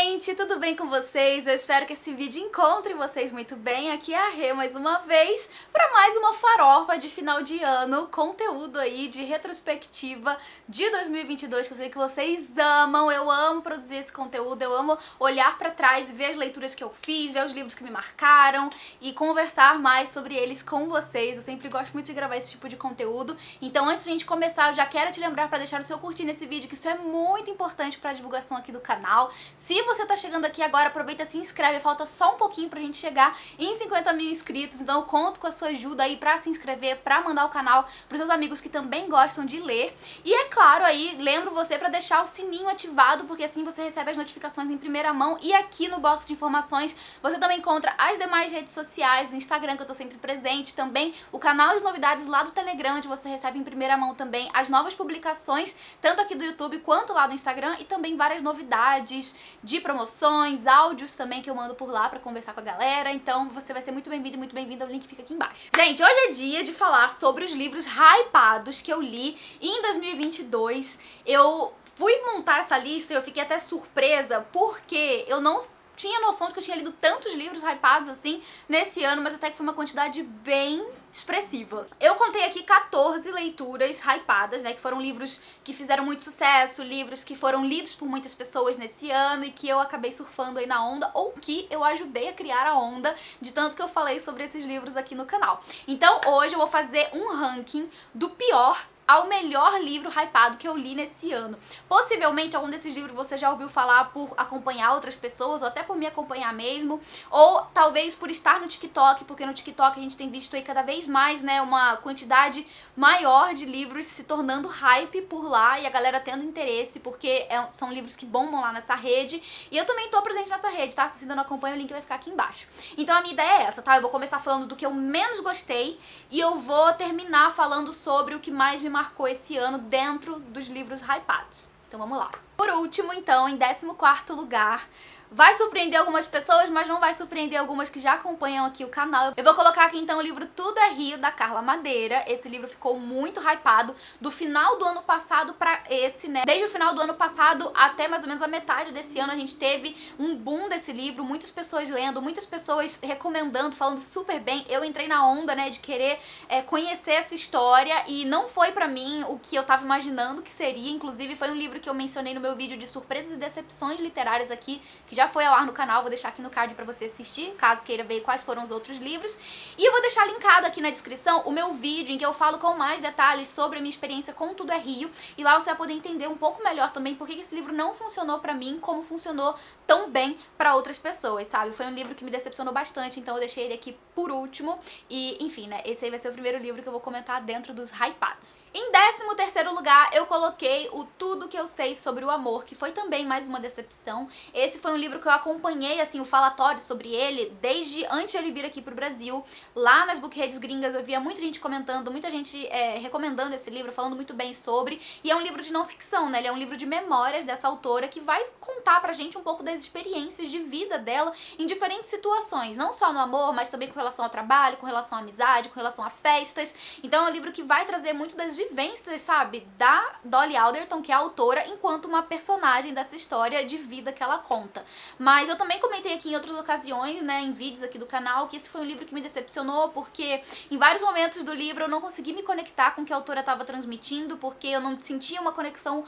gente, tudo bem com vocês? Eu espero que esse vídeo encontre vocês muito bem. Aqui é a Rê mais uma vez para mais uma farofa de final de ano, conteúdo aí de retrospectiva de 2022 que eu sei que vocês amam. Eu amo produzir esse conteúdo, eu amo olhar para trás e ver as leituras que eu fiz, ver os livros que me marcaram e conversar mais sobre eles com vocês. Eu sempre gosto muito de gravar esse tipo de conteúdo. Então antes de a gente começar, eu já quero te lembrar para deixar o seu curtir nesse vídeo, que isso é muito importante para a divulgação aqui do canal. Se você tá chegando aqui agora, aproveita e se inscreve, falta só um pouquinho pra gente chegar em 50 mil inscritos, então eu conto com a sua ajuda aí pra se inscrever, pra mandar o canal pros seus amigos que também gostam de ler. E é claro aí, lembro você pra deixar o sininho ativado, porque assim você recebe as notificações em primeira mão, e aqui no box de informações você também encontra as demais redes sociais, o Instagram que eu tô sempre presente, também o canal de novidades lá do Telegram, onde você recebe em primeira mão também as novas publicações, tanto aqui do YouTube quanto lá do Instagram, e também várias novidades de promoções, áudios também que eu mando por lá pra conversar com a galera. Então você vai ser muito bem-vindo e muito bem-vinda, o link fica aqui embaixo. Gente, hoje é dia de falar sobre os livros hypados que eu li em 2022. Eu fui montar essa lista e eu fiquei até surpresa porque eu não tinha noção de que eu tinha lido tantos livros hypados assim nesse ano, mas até que foi uma quantidade bem expressiva. Eu contei aqui 14 leituras hypadas, né, que foram livros que fizeram muito sucesso, livros que foram lidos por muitas pessoas nesse ano e que eu acabei surfando aí na onda, ou que eu ajudei a criar a onda, de tanto que eu falei sobre esses livros aqui no canal. Então hoje eu vou fazer um ranking do pior ao melhor livro hypado que eu li nesse ano. Possivelmente algum desses livros você já ouviu falar por acompanhar outras pessoas, ou até por me acompanhar mesmo, ou talvez por estar no TikTok, porque no TikTok a gente tem visto aí cada vez mais, né, uma quantidade maior de livros se tornando hype por lá, e a galera tendo interesse, porque são livros que bombam lá nessa rede, e eu também tô presente nessa rede, tá? Se você ainda não acompanha, o link vai ficar aqui embaixo. Então a minha ideia é essa, tá? Eu vou começar falando do que eu menos gostei, e eu vou terminar falando sobre o que mais me marcou esse ano dentro dos livros hypados. Então vamos lá. Por último, então, em 14º lugar, vai surpreender algumas pessoas, mas não vai surpreender algumas que já acompanham aqui o canal. Eu vou colocar aqui então o livro Tudo é Rio, da Carla Madeira. Esse livro ficou muito hypado do final do ano passado pra esse, né? Desde o final do ano passado até mais ou menos a metade desse ano a gente teve um boom desse livro, muitas pessoas lendo, muitas pessoas recomendando, falando super bem. Eu entrei na onda, né, de querer conhecer essa história, e não foi pra mim o que eu tava imaginando que seria. Inclusive foi um livro que eu mencionei no meu vídeo de surpresas e decepções literárias aqui, que já foi ao ar no canal, vou deixar aqui no card pra você assistir, caso queira ver quais foram os outros livros. E eu vou deixar linkado aqui na descrição o meu vídeo em que eu falo com mais detalhes sobre a minha experiência com Tudo é Rio, e lá você vai poder entender um pouco melhor também por que esse livro não funcionou pra mim como funcionou tão bem pra outras pessoas, sabe? Foi um livro que me decepcionou bastante, então eu deixei ele aqui por último. E, enfim, né, esse aí vai ser o primeiro livro que eu vou comentar dentro dos hypados. Em 13º lugar, eu coloquei o Tudo que eu sei sobre o amor, que foi também mais uma decepção. Esse foi um livro que eu acompanhei, assim, o falatório sobre ele desde antes de ele vir aqui pro Brasil. Lá nas bookredes gringas eu via muita gente comentando, muita gente recomendando esse livro, falando muito bem sobre. E é um livro de não ficção, né? Ele é um livro de memórias dessa autora que vai contar pra gente um pouco das experiências de vida dela em diferentes situações. Não só no amor, mas também com relação ao trabalho, com relação à amizade, com relação a festas. Então é um livro que vai trazer muito das vivências, sabe, da Dolly Alderton, que é a autora, enquanto uma personagem dessa história de vida que ela conta. Mas eu também comentei aqui em outras ocasiões, né, em vídeos aqui do canal, que esse foi um livro que me decepcionou, porque em vários momentos do livro eu não consegui me conectar com o que a autora estava transmitindo, porque eu não sentia uma conexão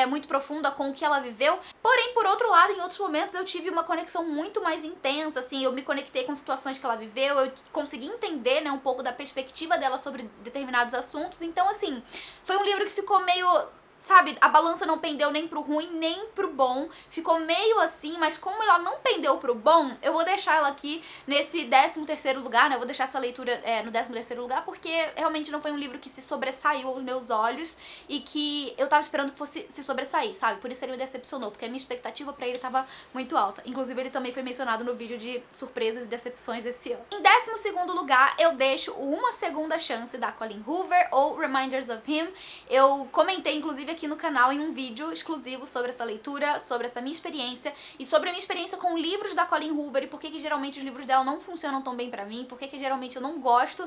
muito profunda com o que ela viveu. Porém, por outro lado, em outros momentos eu tive uma conexão muito mais intensa, assim, eu me conectei com situações que ela viveu, eu consegui entender, né, um pouco da perspectiva dela sobre determinados assuntos. Então, assim, foi um livro que ficou meio, sabe, a balança não pendeu nem pro ruim, nem pro bom. Ficou meio assim, mas como ela não pendeu pro bom, eu vou deixar ela aqui nesse 13º lugar, né? Eu vou deixar essa leitura no 13º lugar, porque realmente não foi um livro que se sobressaiu aos meus olhos e que eu tava esperando que fosse se sobressair, sabe? Por isso ele me decepcionou, porque a minha expectativa pra ele tava muito alta. Inclusive ele também foi mencionado no vídeo de surpresas e decepções desse ano. Em 12º lugar, eu deixo o Uma Segunda Chance, da Colleen Hoover, ou Reminders of Him. Eu comentei, inclusive, aqui no canal em um vídeo exclusivo sobre essa leitura, sobre essa minha experiência e sobre a minha experiência com livros da Colleen Hoover e por que geralmente os livros dela não funcionam tão bem pra mim, por que geralmente eu não gosto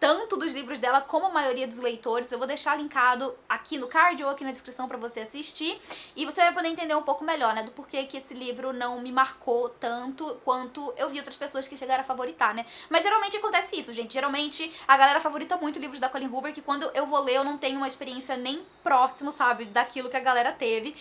tanto dos livros dela como a maioria dos leitores. Eu vou deixar linkado aqui no card ou aqui na descrição pra você assistir. E você vai poder entender um pouco melhor, né, do porquê que esse livro não me marcou tanto quanto eu vi outras pessoas que chegaram a favoritar, né. Mas geralmente acontece isso, gente. Geralmente a galera favorita muito livros da Colleen Hoover, que quando eu vou ler eu não tenho uma experiência nem próximo, sabe, daquilo que a galera teve.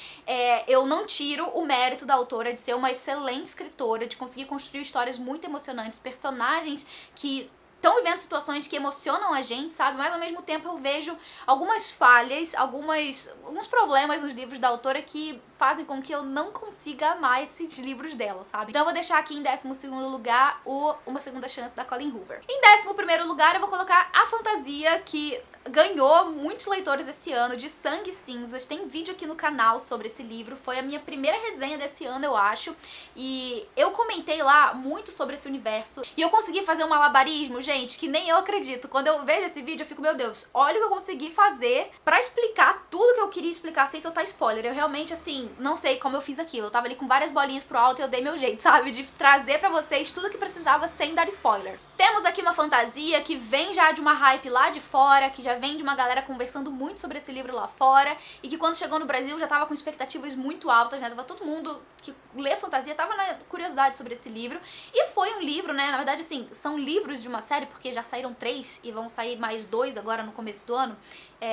Eu não tiro o mérito da autora de ser uma excelente escritora, de conseguir construir histórias muito emocionantes, personagens que estão vivendo situações que emocionam a gente, sabe? Mas ao mesmo tempo eu vejo algumas falhas, alguns problemas nos livros da autora que fazem com que eu não consiga amar esses livros dela, sabe? Então eu vou deixar aqui em 12º lugar o Uma Segunda Chance da Colleen Hoover. Em 11º lugar eu vou colocar a fantasia que ganhou muitos leitores esse ano, de Sangue e Cinzas. Tem vídeo aqui no canal sobre esse livro, foi a minha primeira resenha desse ano, eu acho, e eu comentei lá muito sobre esse universo, e eu consegui fazer um malabarismo, gente, que nem eu acredito. Quando eu vejo esse vídeo eu fico, meu Deus, olha o que eu consegui fazer pra explicar tudo que eu queria explicar sem soltar spoiler. Eu realmente, assim, não sei como eu fiz aquilo. Eu tava ali com várias bolinhas pro alto e eu dei meu jeito, sabe, de trazer pra vocês tudo que precisava sem dar spoiler. Temos aqui uma fantasia que vem já de uma hype lá de fora, que já vem de uma galera conversando muito sobre esse livro lá fora, e que quando chegou no Brasil já tava com expectativas muito altas, né? Tava todo mundo que lê fantasia tava na curiosidade sobre esse livro. E foi um livro, né? Na verdade, assim, são livros de uma série, porque já saíram 3 e vão sair mais 2 agora no começo do ano.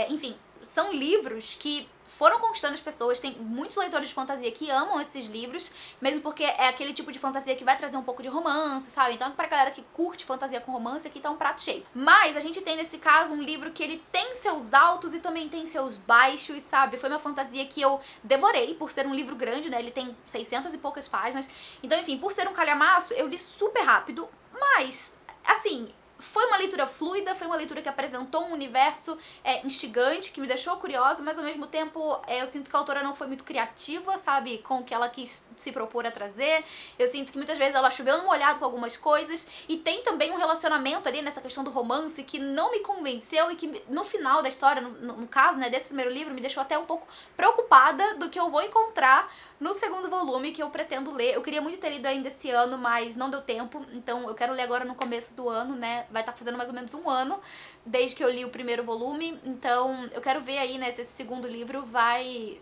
Enfim, são livros que foram conquistando as pessoas. Tem muitos leitores de fantasia que amam esses livros, mesmo porque é aquele tipo de fantasia que vai trazer um pouco de romance, sabe? Então pra galera que curte fantasia com romance, aqui tá um prato cheio. Mas a gente tem nesse caso um livro que ele tem seus altos e também tem seus baixos, sabe? Foi uma fantasia que eu devorei, por ser um livro grande, né? Ele tem 600 e poucas páginas. Então, enfim, por ser um calhamaço, eu li super rápido, mas, assim, foi uma leitura fluida, foi uma leitura que apresentou um universo instigante, que me deixou curiosa, mas ao mesmo tempo eu sinto que a autora não foi muito criativa, sabe, com o que ela quis se propor a trazer. Eu sinto que muitas vezes ela choveu no molhado com algumas coisas, e tem também um relacionamento ali nessa questão do romance que não me convenceu e que no final da história, no caso, né, desse primeiro livro, me deixou até um pouco preocupada do que eu vou encontrar no segundo volume, que eu pretendo ler. Eu queria muito ter lido ainda esse ano, mas não deu tempo, então eu quero ler agora no começo do ano, né? Vai estar fazendo mais ou menos um ano desde que eu li o primeiro volume, então eu quero ver aí, né, se esse segundo livro vai...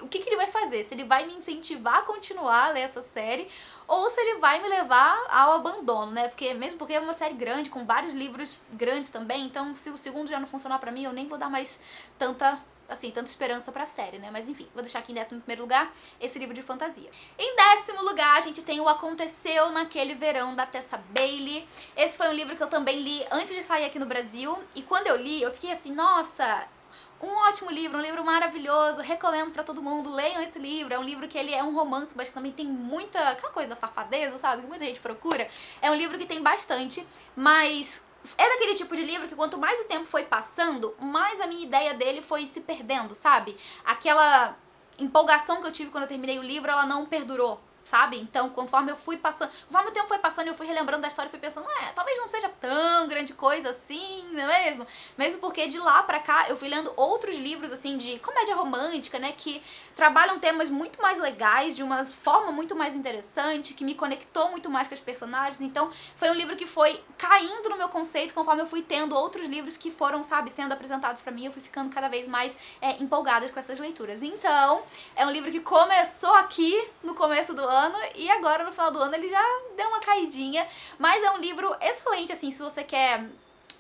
O que ele vai fazer? Se ele vai me incentivar a continuar a ler essa série, ou se ele vai me levar ao abandono, né? Mesmo porque é uma série grande, com vários livros grandes também, então se o segundo já não funcionar pra mim, eu nem vou dar mais tanta esperança pra série, né? Mas enfim, vou deixar aqui em 11º lugar esse livro de fantasia. Em 10º lugar, a gente tem O Aconteceu Naquele Verão, da Tessa Bailey. Esse foi um livro que eu também li antes de sair aqui no Brasil, e quando eu li, eu fiquei assim, nossa, um ótimo livro, um livro maravilhoso, recomendo pra todo mundo, leiam esse livro. É um livro que ele é um romance, mas que também tem muita, aquela coisa da safadeza, sabe, que muita gente procura. É um livro que tem bastante, mas é daquele tipo de livro que quanto mais o tempo foi passando, mais a minha ideia dele foi se perdendo, sabe? Aquela empolgação que eu tive quando eu terminei o livro, ela não perdurou, sabe? Então, conforme o tempo foi passando, eu fui relembrando da história e fui pensando, talvez não seja tão grande coisa assim, não é mesmo? Mesmo porque de lá pra cá eu fui lendo outros livros, assim, de comédia romântica, né, que trabalham temas muito mais legais, de uma forma muito mais interessante, que me conectou muito mais com as personagens. Então, foi um livro que foi caindo no meu conceito conforme eu fui tendo outros livros que foram, sabe, sendo apresentados pra mim. Eu fui ficando cada vez mais empolgada com essas leituras. Então, é um livro que começou aqui no começo do ano, e agora no final do ano ele já deu uma caidinha, mas é um livro excelente, assim, se você quer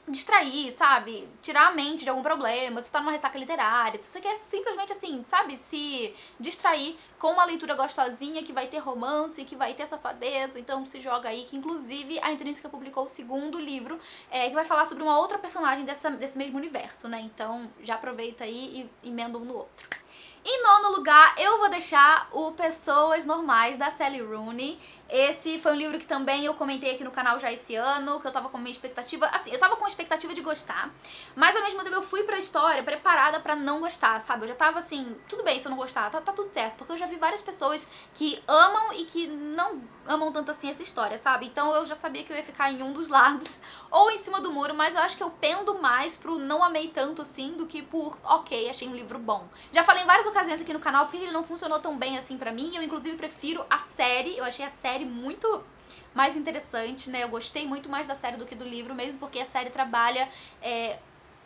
distrair, sabe, tirar a mente de algum problema, se tá numa ressaca literária, se você quer simplesmente, assim, sabe, se distrair com uma leitura gostosinha, que vai ter romance, que vai ter safadeza, então se joga aí, que inclusive a Intrínseca publicou o segundo livro, que vai falar sobre uma outra personagem desse mesmo universo, né, então já aproveita aí e emenda um no outro. Em 9º lugar, eu vou deixar o Pessoas Normais, da Sally Rooney. Esse foi um livro que também eu comentei aqui no canal já esse ano, que eu tava com minha expectativa, assim, eu tava com a expectativa de gostar, mas ao mesmo tempo eu fui pra história preparada pra não gostar, sabe? Eu já tava assim, tudo bem se eu não gostar, tá tudo certo, porque eu já vi várias pessoas que amam e que não amam tanto assim essa história, sabe? Então eu já sabia que eu ia ficar em um dos lados, ou em cima do muro, mas eu acho que eu pendo mais pro não amei tanto assim, do que por, ok, achei um livro bom. Já falei em várias ocasiões aqui no canal porque ele não funcionou tão bem assim pra mim. Eu inclusive prefiro a série, eu achei a série muito mais interessante, né? Eu gostei muito mais da série do que do livro, mesmo porque a série trabalha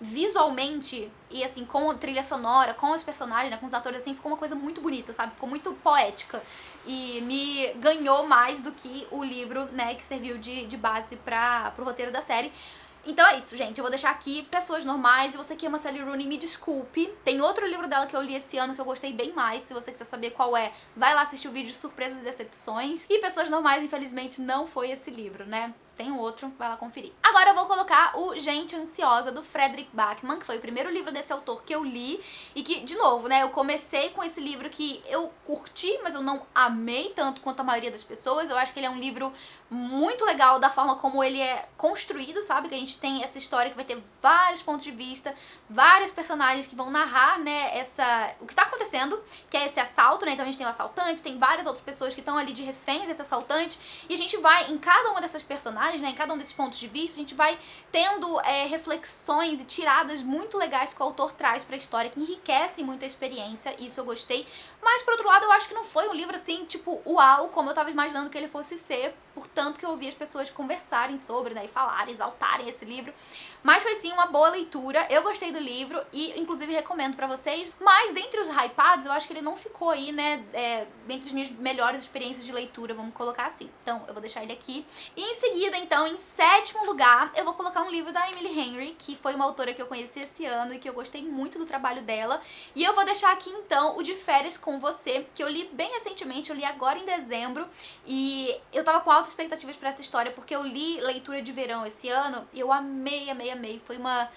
visualmente e assim, com a trilha sonora, com os personagens, né, com os atores, assim, ficou uma coisa muito bonita, sabe? Ficou muito poética e me ganhou mais do que o livro, né, que serviu de base pro roteiro da série. Então é isso, gente. Eu vou deixar aqui Pessoas Normais. E você que ama Sally Rooney, me desculpe. Tem outro livro dela que eu li esse ano que eu gostei bem mais. Se você quiser saber qual é, vai lá assistir o vídeo de Surpresas e Decepções. E Pessoas Normais, infelizmente, não foi esse livro, né? Tem um outro, vai lá conferir. Agora eu vou colocar o Gente Ansiosa, do Fredrik Backman, que foi o primeiro livro desse autor que eu li. E que, de novo, né, eu comecei com esse livro que eu curti, mas eu não amei tanto quanto a maioria das pessoas. Eu acho que ele é um livro muito legal da forma como ele é construído, sabe? Que a gente tem essa história que vai ter vários pontos de vista, vários personagens que vão narrar, né, o que tá acontecendo, que é esse assalto, né? Então a gente tem o assaltante, tem várias outras pessoas que estão ali de reféns desse assaltante, e a gente vai, em cada uma dessas personagens, né, em cada um desses pontos de vista, a gente vai tendo reflexões e tiradas muito legais que o autor traz pra história, que enriquecem muito a experiência, e isso eu gostei. Mas, por outro lado, eu acho que não foi um livro assim, tipo, uau, como eu tava imaginando que ele fosse ser, portanto que eu ouvi as pessoas conversarem sobre, né, e falarem, exaltarem esse livro. Mas foi sim uma boa leitura, eu gostei do livro e inclusive recomendo pra vocês. Mas dentre os hypados, eu acho que ele não ficou aí, né, entre as minhas melhores experiências de leitura, vamos colocar assim. Então eu vou deixar ele aqui. E em seguida, então, em sétimo lugar, eu vou colocar um livro da Emily Henry, que foi uma autora que eu conheci esse ano e que eu gostei muito do trabalho dela. E eu vou deixar aqui então o De Férias com Você, que eu li bem recentemente, eu li agora em dezembro. E eu tava com altas expectativas pra essa história, porque eu li Leitura de Verão esse ano e eu amei, amei, amei. Foi uma...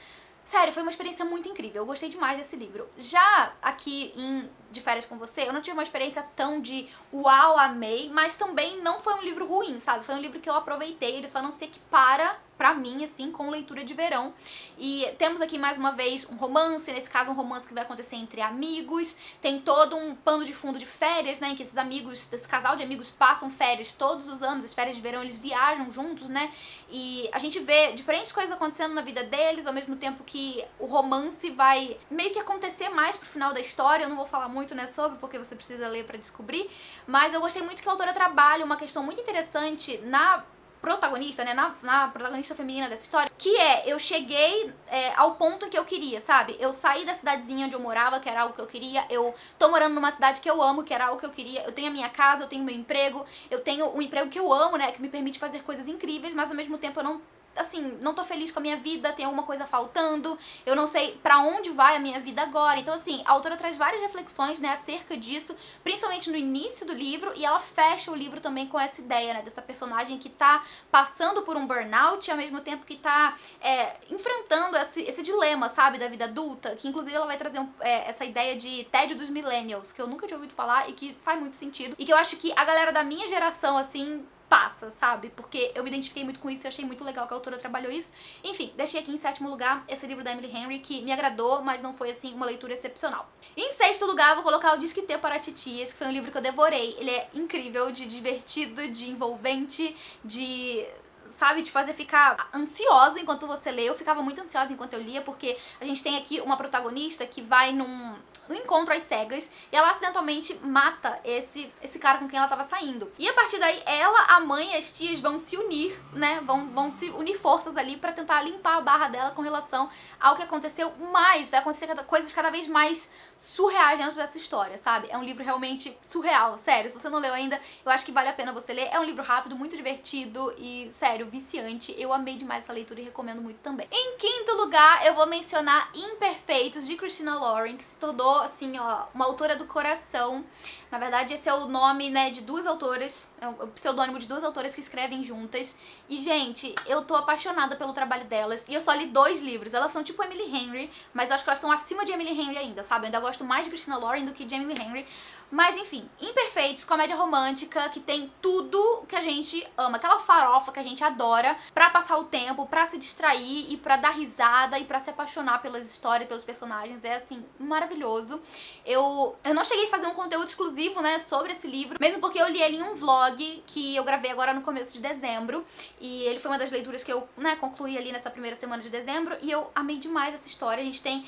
Sério, foi uma experiência muito incrível. Eu gostei demais desse livro. Já aqui em De Férias com Você, eu não tive uma experiência tão de uau, amei, mas também não foi um livro ruim, sabe? Foi um livro que eu aproveitei, ele só não se equipara pra mim, assim, com Leitura de Verão. E temos aqui, mais uma vez, um romance, nesse caso um romance que vai acontecer entre amigos. Tem todo um pano de fundo de férias, né, em que esses amigos, esse casal de amigos passam férias todos os anos, as férias de verão eles viajam juntos, né, e a gente vê diferentes coisas acontecendo na vida deles, ao mesmo tempo que o romance vai meio que acontecer mais pro final da história. Eu não vou falar muito, né, sobre, porque você precisa ler pra descobrir, mas eu gostei muito que a autora trabalha uma questão muito interessante na protagonista, né, na protagonista feminina dessa história, que eu cheguei ao ponto que eu queria, sabe? Eu saí da cidadezinha onde eu morava, que era algo que eu queria, eu tô morando numa cidade que eu amo, que era algo que eu queria, eu tenho a minha casa, eu tenho meu emprego, eu tenho um emprego que eu amo, né, que me permite fazer coisas incríveis, mas ao mesmo tempo eu não... Assim, não tô feliz com a minha vida, tem alguma coisa faltando, eu não sei pra onde vai a minha vida agora. Então, assim, a autora traz várias reflexões, né, acerca disso, principalmente no início do livro, e ela fecha o livro também com essa ideia, né, dessa personagem que tá passando por um burnout e ao mesmo tempo que tá enfrentando esse dilema, sabe, da vida adulta, que inclusive ela vai trazer essa ideia de tédio dos millennials, que eu nunca tinha ouvido falar e que faz muito sentido, e que eu acho que a galera da minha geração, assim, passa, sabe? Porque eu me identifiquei muito com isso e achei muito legal que a autora trabalhou isso. Enfim, deixei aqui em sétimo lugar esse livro da Emily Henry, que me agradou, mas não foi, assim, uma leitura excepcional. Em sexto lugar, eu vou colocar o Disque T para Titias, que foi um livro que eu devorei. Ele é incrível, de divertido, de envolvente, de... sabe, de fazer ficar ansiosa enquanto você lê. Eu ficava muito ansiosa enquanto eu lia, porque a gente tem aqui uma protagonista que vai num encontro às cegas e ela acidentalmente mata esse cara com quem ela tava saindo. E a partir daí, ela, a mãe e as tias vão se unir, né, vão se unir forças ali pra tentar limpar a barra dela com relação ao que aconteceu, mas vai acontecer coisas cada vez mais surreais dentro dessa história, sabe? É um livro realmente surreal, sério. Se você não leu ainda, eu acho que vale a pena você ler. É um livro rápido, muito divertido e, sério, viciante. Eu amei demais essa leitura e recomendo muito também. Em quinto lugar, eu vou mencionar Imperfeitos, de Christina Lauren, que se tornou, assim, ó, uma autora do coração. Na verdade, esse é o nome, né, de duas autoras, é o pseudônimo de duas autoras que escrevem juntas. E, gente, eu tô apaixonada pelo trabalho delas. E eu só li 2 livros. Elas são tipo Emily Henry, mas eu acho que elas estão acima de Emily Henry ainda, sabe? Eu ainda gosto mais de Christina Lauren do que de Emily Henry. Mas enfim, Imperfeitos, comédia romântica, que tem tudo que a gente ama, aquela farofa que a gente adora pra passar o tempo, pra se distrair e pra dar risada e pra se apaixonar pelas histórias, pelos personagens. É assim, maravilhoso. Eu não cheguei a fazer um conteúdo exclusivo exclusivo, né, sobre esse livro, mesmo porque eu li ele em um vlog que eu gravei agora no começo de dezembro, e ele foi uma das leituras que eu, né, concluí ali nessa primeira semana de dezembro, e eu amei demais essa história. A gente tem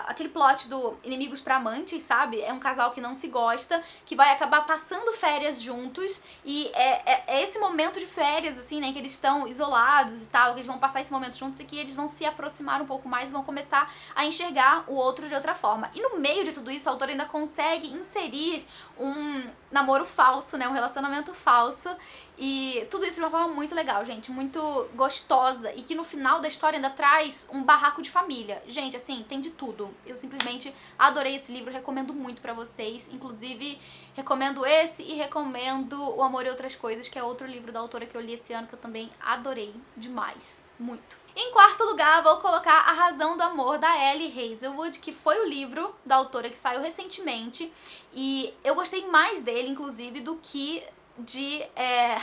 aquele plot do inimigos pra amantes, sabe? É um casal que não se gosta, que vai acabar passando férias juntos, e é esse momento de férias, assim, né, que eles estão isolados e tal, que eles vão passar esse momento juntos e que eles vão se aproximar um pouco mais e vão começar a enxergar o outro de outra forma. E no meio de tudo isso, a autora ainda consegue inserir um namoro falso, né, um relacionamento falso, e tudo isso de uma forma muito legal, gente, muito gostosa, e que no final da história ainda traz um barraco de família. Gente, assim, tem de tudo. Eu simplesmente adorei esse livro, recomendo muito pra vocês, inclusive recomendo esse e recomendo O Amor e Outras Coisas, que é outro livro da autora que eu li esse ano, que eu também adorei demais, muito. Em quarto lugar, vou colocar A Razão do Amor, da Ellie Hazelwood, que foi o livro da autora que saiu recentemente, e eu gostei mais dele, inclusive, do que de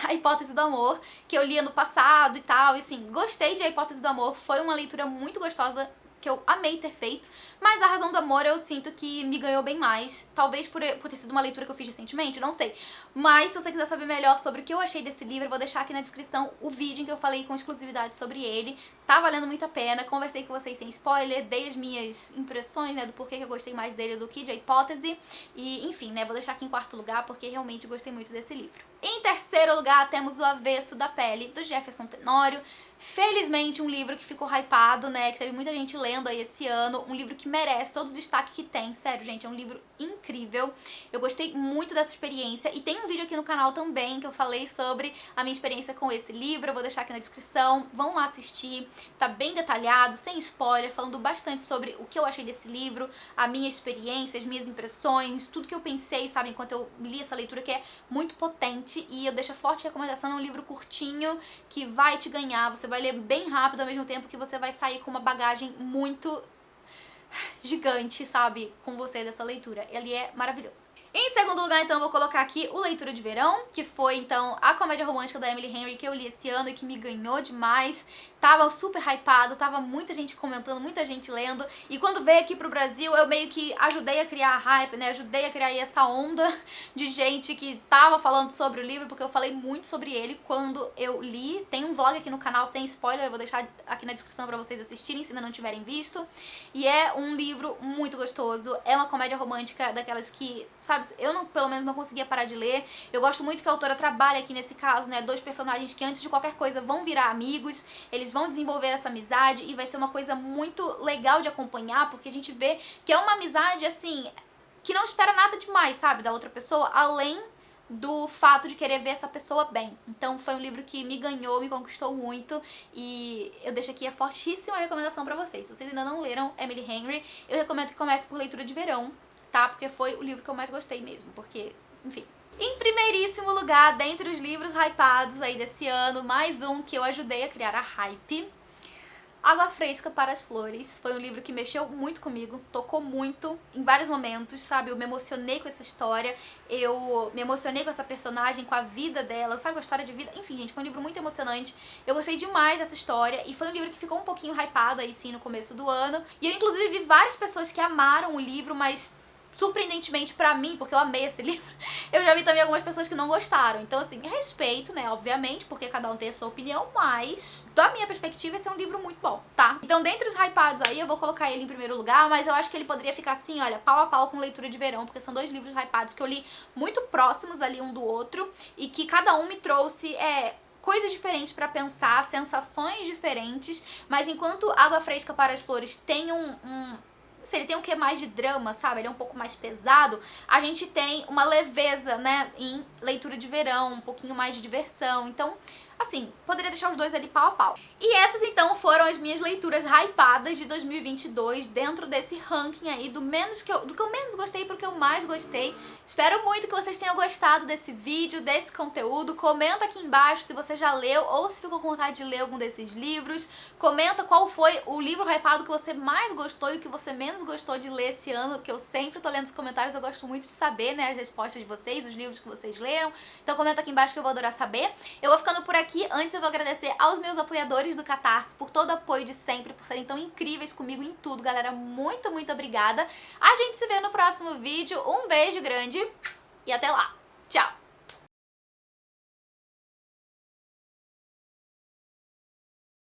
A Hipótese do Amor, que eu li ano passado e tal, e assim, gostei de A Hipótese do Amor, foi uma leitura muito gostosa, que eu amei ter feito, mas A Razão do Amor eu sinto que me ganhou bem mais, talvez por ter sido uma leitura que eu fiz recentemente, não sei, mas se você quiser saber melhor sobre o que eu achei desse livro, eu vou deixar aqui na descrição o vídeo em que eu falei com exclusividade sobre ele, tá valendo muito a pena, conversei com vocês sem spoiler, dei as minhas impressões, né, do porquê que eu gostei mais dele do que de A Hipótese, e enfim, né, vou deixar aqui em quarto lugar porque realmente gostei muito desse livro. Em terceiro lugar, temos O Avesso da Pele, do Jefferson Tenório. Felizmente um livro que ficou hypado, né, que teve muita gente lendo aí esse ano, um livro que merece todo o destaque que tem, sério, gente, é um livro incrível. Eu gostei muito dessa experiência e tem um vídeo aqui no canal também que eu falei sobre a minha experiência com esse livro, eu vou deixar aqui na descrição, vão lá assistir, tá bem detalhado, sem spoiler, falando bastante sobre o que eu achei desse livro, a minha experiência, as minhas impressões, tudo que eu pensei, sabe, enquanto eu li essa leitura, que é muito potente, e eu deixo a forte recomendação, é um livro curtinho que vai te ganhar, você vai ler bem rápido ao mesmo tempo que você vai sair com uma bagagem muito gigante, sabe, com você dessa leitura. Ele é maravilhoso. Em segundo lugar, então, eu vou colocar aqui o Leitura de Verão, que foi, então, a comédia romântica da Emily Henry que eu li esse ano e que me ganhou demais. Tava super hypado, tava muita gente comentando, muita gente lendo. E quando veio aqui pro Brasil, eu meio que ajudei a criar a hype, né? Ajudei a criar aí essa onda de gente que tava falando sobre o livro, porque eu falei muito sobre ele quando eu li. Tem um vlog aqui no canal sem spoiler, eu vou deixar aqui na descrição pra vocês assistirem, se ainda não tiverem visto. E é um livro muito gostoso, é uma comédia romântica daquelas que, sabe, eu pelo menos não conseguia parar de ler. Eu gosto muito que a autora trabalha aqui nesse caso, né, dois personagens que antes de qualquer coisa vão virar amigos, eles vão desenvolver essa amizade e vai ser uma coisa muito legal de acompanhar, porque a gente vê que é uma amizade, assim, que não espera nada demais, sabe, da outra pessoa, além do fato de querer ver essa pessoa bem. Então foi um livro que me ganhou, me conquistou muito, e eu deixo aqui a fortíssima recomendação pra vocês. Se vocês ainda não leram Emily Henry, eu recomendo que comece por Leitura de Verão, tá? Porque foi o livro que eu mais gostei mesmo, porque, enfim. Em primeiríssimo lugar, dentre os livros hypados aí desse ano, mais um que eu ajudei a criar a hype, Água Fresca para as Flores. Foi um livro que mexeu muito comigo, tocou muito em vários momentos, sabe? Eu me emocionei com essa história, eu me emocionei com essa personagem, com a vida dela, sabe? Com a história de vida. Enfim, gente, foi um livro muito emocionante. Eu gostei demais dessa história e foi um livro que ficou um pouquinho hypado aí sim no começo do ano. E eu inclusive vi várias pessoas que amaram o livro, mas surpreendentemente pra mim, porque eu amei esse livro, eu já vi também algumas pessoas que não gostaram. Então, assim, respeito, né, obviamente, porque cada um tem a sua opinião, mas da minha perspectiva esse é um livro muito bom, tá? Então, dentre os hypados aí, eu vou colocar ele em primeiro lugar, mas eu acho que ele poderia ficar assim, olha, pau a pau com Leitura de Verão, porque são dois livros hypados que eu li muito próximos ali um do outro, e que cada um me trouxe, coisas diferentes pra pensar, sensações diferentes, mas enquanto Água Fresca para as Flores tem se ele tem um quê mais de drama, sabe? Ele é um pouco mais pesado. A gente tem uma leveza, né, em Leitura de Verão, um pouquinho mais de diversão. Então, assim, poderia deixar os dois ali pau a pau. E essas, então, foram as minhas leituras hypadas de 2022, dentro desse ranking aí do que eu menos gostei pro que eu mais gostei. Espero muito que vocês tenham gostado desse vídeo, desse conteúdo. Comenta aqui embaixo se você já leu ou se ficou com vontade de ler algum desses livros. Comenta qual foi o livro hypado que você mais gostou e o que você menos menos gostou de ler esse ano, que eu sempre tô lendo os comentários, eu gosto muito de saber, né, as respostas de vocês, os livros que vocês leram. Então comenta aqui embaixo que eu vou adorar saber. Eu vou ficando por aqui. Antes eu vou agradecer aos meus apoiadores do Catarse por todo o apoio de sempre, por serem tão incríveis comigo em tudo, galera. Muito, muito obrigada. A gente se vê no próximo vídeo. Um beijo grande e até lá. Tchau!